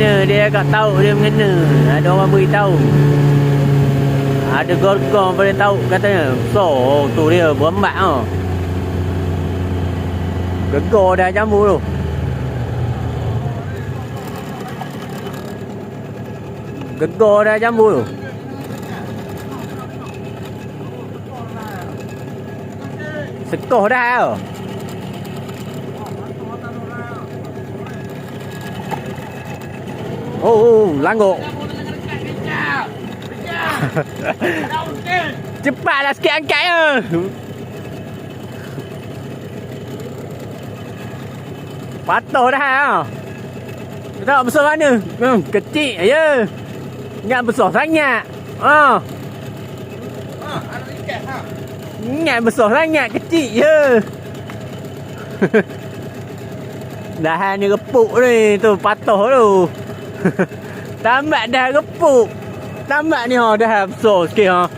mengena, dia agak tahu dia mengena. Ada orang beritahu. Ada gorgong boleh tahu katanya. So, tu dia berembat ah. Gegar dah jambu tu. Gegar dah jambu tu. Sekoh dah tau. Oh, langgok. Cepatlah sikit angkatnya. Patuh dah tau. Tak besar mana? Kecil je. Ingat besar sangat. Ingat besar sangat, kecil je. Dah ni repuk ni tu, patuh tu. Tamat dah repuk. Tamat ni dah besar sikit